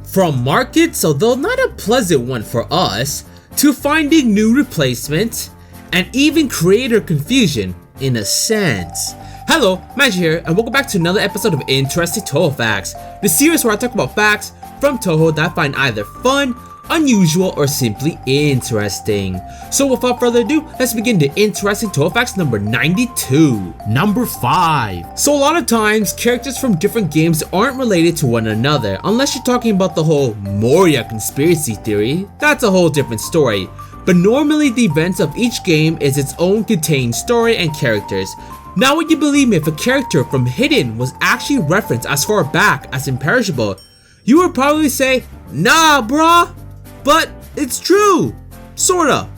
From markets, although not a pleasant one for us, to finding new replacements, and even creator confusion in a sense. Hello, Magi here, and welcome back to another episode of Interesting Touhou Facts, the series where I talk about facts from Touhou that I find either fun, unusual, or simply interesting. So without further ado, let's begin the Interesting Touhou Facts number 92. Number 5. So a lot of times, characters from different games aren't related to one another, unless you're talking about the whole Moria conspiracy theory. That's a whole different story. But normally the events of each game is its own contained story and characters. Now would you believe me if a character from Hidden was actually referenced as far back as Imperishable? You would probably say, nah bruh, but it's true, sorta.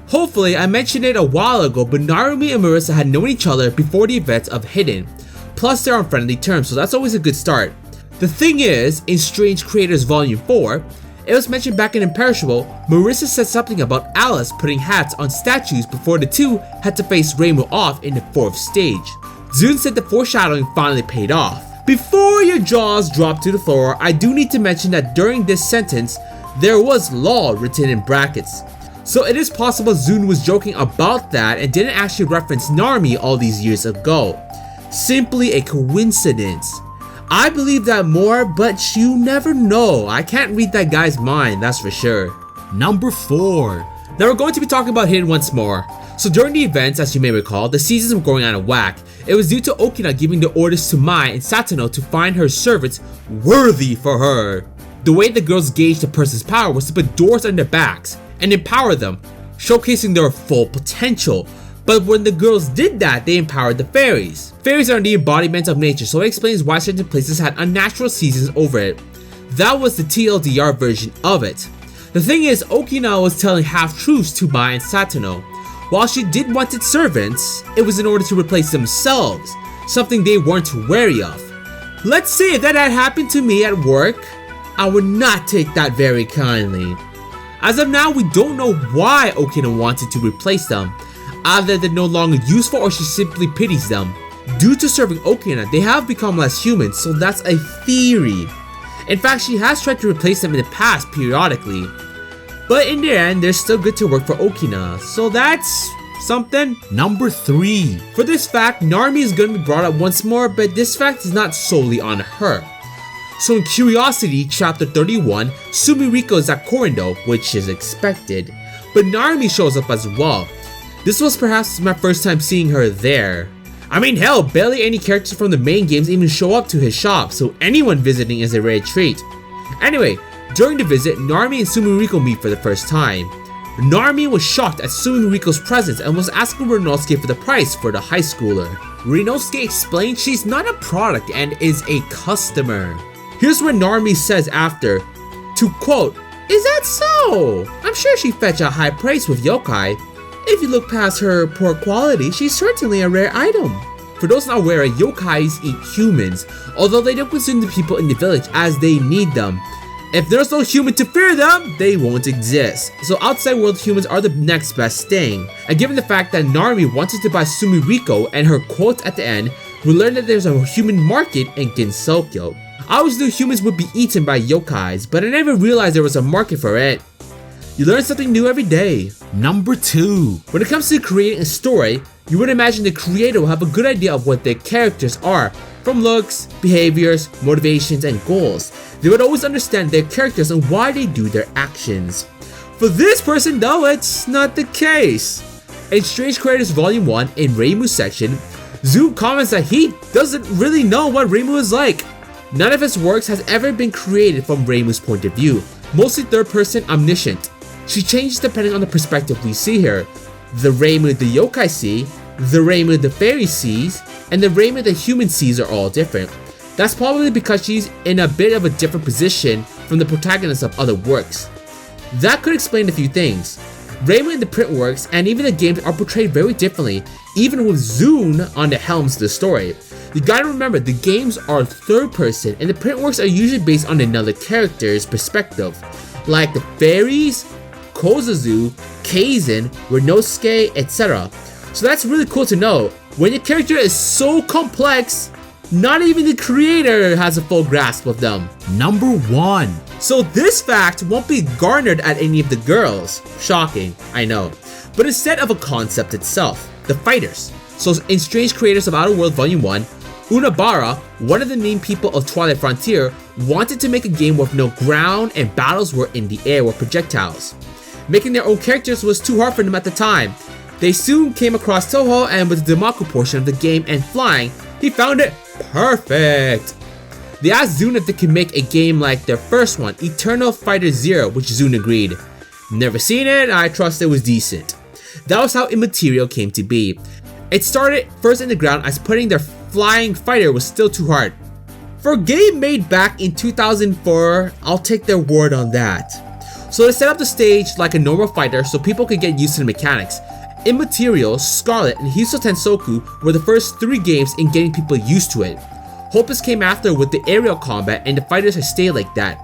Hopefully I mentioned it a while ago, but Yarormyr and Marissa had known each other before the events of Hidden. Plus they're on friendly terms, so that's always a good start. The thing is, in Strange Creators Volume 4, it was mentioned back in Imperishable, Marissa said something about Alice putting hats on statues before the two had to face Reimu off in the 4th stage. Zune said the foreshadowing finally paid off. Before your jaws drop to the floor, I do need to mention that during this sentence, there was law written in brackets. So it is possible Zune was joking about that and didn't actually reference Yarormyr all these years ago. Simply a coincidence. I believe that more, but you never know. I can't read that guy's mind, that's for sure. Number 4. Now we're going to be talking about Hidden once more. So during the events, as you may recall, the seasons were going out of whack. It was due to Okina giving the orders to Mai and Satano to find her servants worthy for her. The way the girls gauged a person's power was to put doors on their backs and empower them, showcasing their full potential. But when the girls did that, they empowered the fairies. Fairies are the embodiment of nature, so it explains why certain places had unnatural seasons over it. That was the TLDR version of it. The thing is, Okina was telling half-truths to Mai and Satano. While she did want its servants, it was in order to replace themselves, something they weren't wary of. Let's say if that had happened to me at work, I would not take that very kindly. As of now, we don't know why Okina wanted to replace them. Either they're no longer useful or she simply pities them. Due to serving Okina, they have become less human, so that's a theory. In fact, she has tried to replace them in the past periodically. But in the end, they're still good to work for Okina, so that's something. Number 3. For this fact, Yarormyr is going to be brought up once more, but this fact is not solely on her. So in Curiosity, chapter 31, Sumiriko is at Korindo, which is expected. But Yarormyr shows up as well. This was perhaps my first time seeing her there. I mean hell, barely any characters from the main games even show up to his shop, so anyone visiting is a rare treat. Anyway, during the visit, Yarormyr and Sumiriko meet for the first time. Yarormyr was shocked at Sumiriko's presence and was asking Renosuke for the price for the high schooler. Renosuke explained she's not a product and is a customer. Here's what Yarormyr says after, to quote, "Is that so? I'm sure she fetch a high price with yokai. If you look past her poor quality, she's certainly a rare item." For those not aware, yokais eat humans, although they don't consume the people in the village as they need them. If there's no human to fear them, they won't exist. So outside world humans are the next best thing. And given the fact that Yarormyr wanted to buy Sumiriko and her quote at the end, we learned that there's a human market in Gensokyo. I always knew humans would be eaten by yokais, but I never realized there was a market for it. You learn something new every day. Number 2. When it comes to creating a story, you would imagine the creator will have a good idea of what their characters are, from looks, behaviors, motivations, and goals. They would always understand their characters and why they do their actions. For this person though, it's not the case. In Strange Creators Volume 1, in Reimu's section, Zune comments that he doesn't really know what Reimu is like. None of his works has ever been created from Reimu's point of view, mostly third-person omniscient. She changes depending on the perspective we see her. The Reimu the yokai see, the Reimu the fairy sees, and the Reimu the human sees are all different. That's probably because she's in a bit of a different position from the protagonists of other works. That could explain a few things. Reimu in the print works and even the games are portrayed very differently, even with Zune on the helms of the story. You gotta remember, the games are third person and the print works are usually based on another character's perspective, like the fairies, Kozazu, Kaizen, Renosuke, etc. So that's really cool to know. When your character is so complex, not even the creator has a full grasp of them. Number 1. So this fact won't be garnered at any of the girls. Shocking, I know. But instead of a concept itself, the fighters. So in Strange Creators of Outer World Volume 1, Unabara, one of the main people of Twilight Frontier, wanted to make a game where no ground and battles were in the air with projectiles. Making their own characters was too hard for them at the time. They soon came across Touhou, and with the Damaku portion of the game and flying, he found it perfect. They asked Zune if they could make a game like their first one, Eternal Fighter Zero, which Zune agreed. Never seen it, I trust it was decent. That was how Immaterial came to be. It started first in the ground as putting their flying fighter was still too hard. For a game made back in 2004, I'll take their word on that. So they set up the stage like a normal fighter so people could get used to the mechanics. Immaterial, Scarlet, and Hiso Tensoku were the first 3 games in getting people used to it. Hopeless came after with the aerial combat, and the fighters have stayed like that.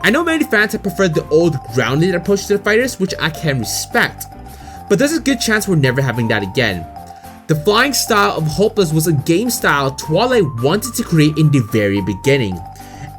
I know many fans have preferred the old grounded approach to the fighters, which I can respect. But there's a good chance we're never having that again. The flying style of Hopeless was a game style Twilight wanted to create in the very beginning,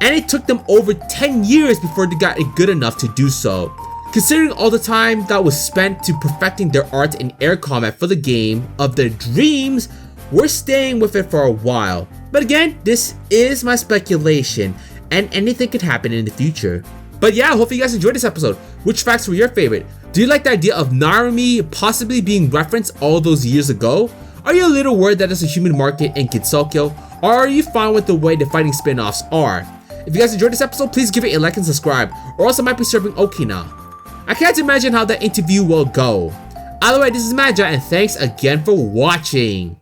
and it took them over 10 years before they got it good enough to do so. Considering all the time that was spent to perfecting their art in air combat for the game of their dreams, we're staying with it for a while. But again, this is my speculation, and anything could happen in the future. But yeah, hopefully you guys enjoyed this episode. Which facts were your favorite? Do you like the idea of Narumi possibly being referenced all those years ago? Are you a little worried that there's a human market in Kidsokyo? Or are you fine with the way the fighting spin-offs are? If you guys enjoyed this episode, please give it a like and subscribe, or else I might be serving Okina. I can't imagine how that interview will go. Either way, this is Magi, and thanks again for watching.